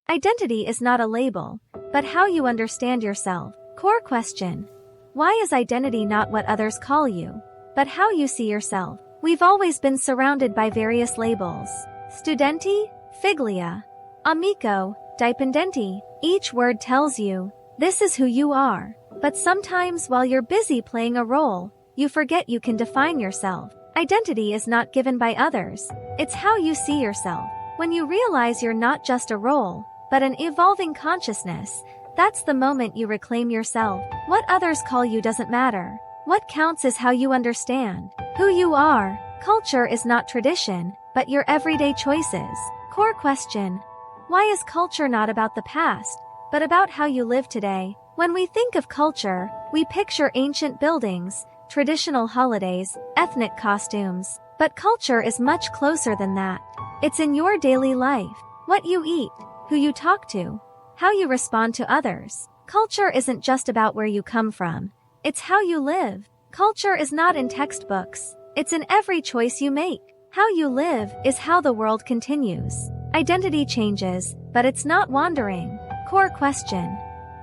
Identity is not a label, but how you understand yourself. Core question. Why is identity not what others call you, but how you see yourself? We've always been surrounded by various labels. Studenti, figlia, amico, dipendenti. Each word tells you, this is who you are. But sometimes while you're busy playing a role, you forget you can define yourself. Identity is not given by others. It's how you see yourself. When you realize you're not just a role, but an evolving consciousness, that's the moment you reclaim yourself. What others call you doesn't matter. What counts is how you understand who you are. Culture is not tradition, but your everyday choices. Core question. Why is culture not about the past, but about how you live today? When we think of culture, we picture ancient buildings, traditional holidays, ethnic costumes. But culture is much closer than that. It's in your daily life. What you eat, who you talk to, how you respond to others. Culture isn't just about where you come from. It's how you live. Culture is not in textbooks. It's in every choice you make. How you live is how the world continues. Identity changes, but it's not wandering. Core question.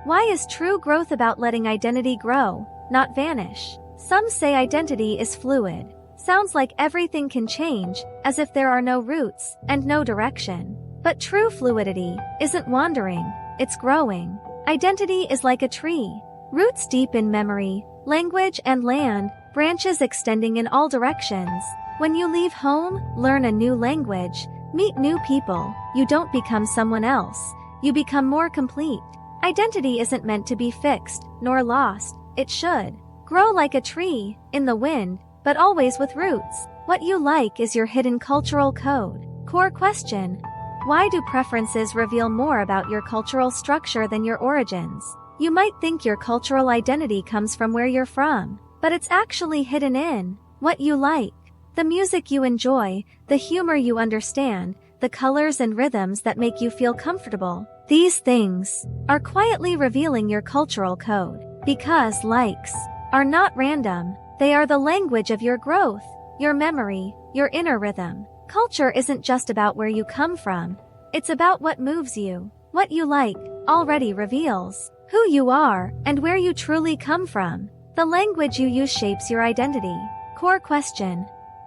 Why is true growth about letting identity grow, not vanish? Some say identity is fluid. Sounds like everything can change, as if there are no roots and no direction. But true fluidity isn't wandering, it's growing. Identity is like a tree. Roots deep in memory, language and land, branches extending in all directions. When you leave home, learn a new language, meet new people, you don't become someone else. You become more complete. Identity isn't meant to be fixed, nor lost. It should grow like a tree, in the wind, but always with roots. What you like is your hidden cultural code. Core question. Why do preferences reveal more about your cultural structure than your origins? You might think your cultural identity comes from where you're from, but it's actually hidden in what you like. The music you enjoy, the humor you understand, the colors and rhythms that make you feel comfortable. These things are quietly revealing your cultural code. Because likes are not random, they are the language of your growth, your memory, your inner rhythm. Culture isn't just about where you come from. It's about what moves you. What you like already reveals who you are and where you truly come from. The language you use shapes your identity. Core question.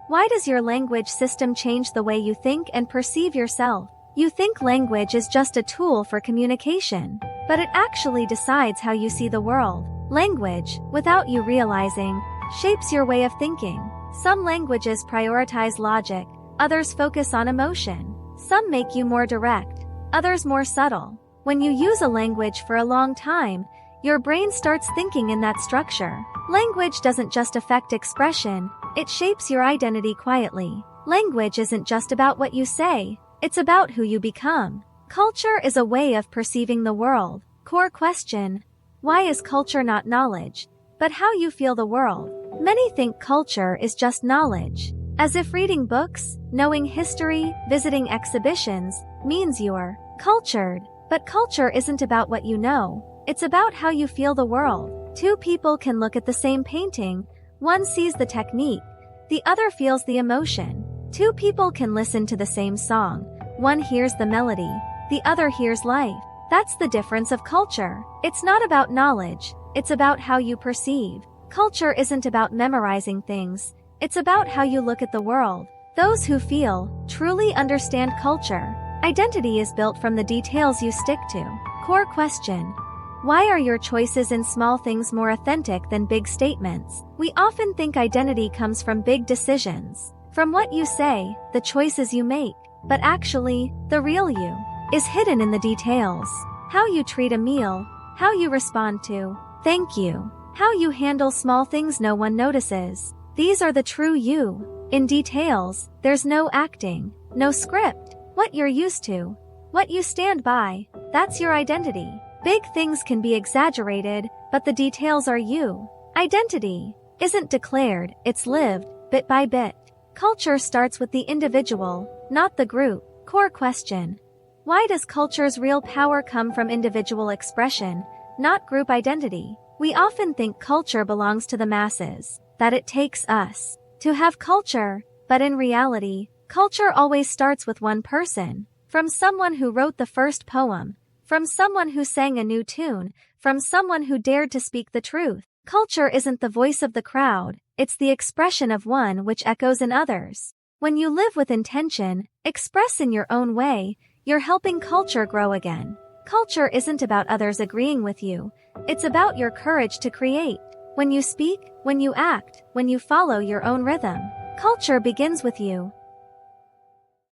Why does your language system change the way you think and perceive yourself? You think language is just a tool for communication, but it actually decides how you see the world. Language, without you realizing, shapes your way of thinking. Some languages prioritize logic, others focus on emotion. Some make you more direct, others more subtle. When you use a language for a long time, your brain starts thinking in that structure. Language doesn't just affect expression, it shapes your identity quietly. Language isn't just about what you say, it's about who you become. Culture is a way of perceiving the world. Core question. Why is culture not knowledge, but how you feel the world? Many think culture is just knowledge, as if reading books, knowing history, visiting exhibitions, means you're cultured. But culture isn't about what you know, it's about how you feel the world. Two people can look at the same painting, one sees the technique, the other feels the emotion. Two people can listen to the same song, one hears the melody, the other hears life. That's the difference of culture. It's not about knowledge, it's about how you perceive. Culture isn't about memorizing things, it's about how you look at the world. Those who feel, truly understand culture. Identity is built from the details you stick to. Core question. Why are your choices in small things more authentic than big statements? We often think identity comes from big decisions, from what you say, the choices you make. But actually, the real you is hidden in the details. How you treat a meal, how you respond to thank you, how you handle small things no one notices. These are the true you. In details, there's no acting, no script. What you're used to, what you stand by, that's your identity. Big things can be exaggerated, but the details are you. Identity isn't declared, it's lived, bit by bit. Culture starts with the individual, not the group. Core question. Why does culture's real power come from individual expression, not group identity? We often think culture belongs to the masses, that it takes us to have culture, but in reality, culture always starts with one person. From someone who wrote the first poem, from someone who sang a new tune, from someone who dared to speak the truth. Culture isn't the voice of the crowd, it's the expression of one which echoes in others. When you live with intention, express in your own way, you're helping culture grow again. Culture isn't about others agreeing with you, it's about your courage to create. When you speak, when you act, when you follow your own rhythm, culture begins with you.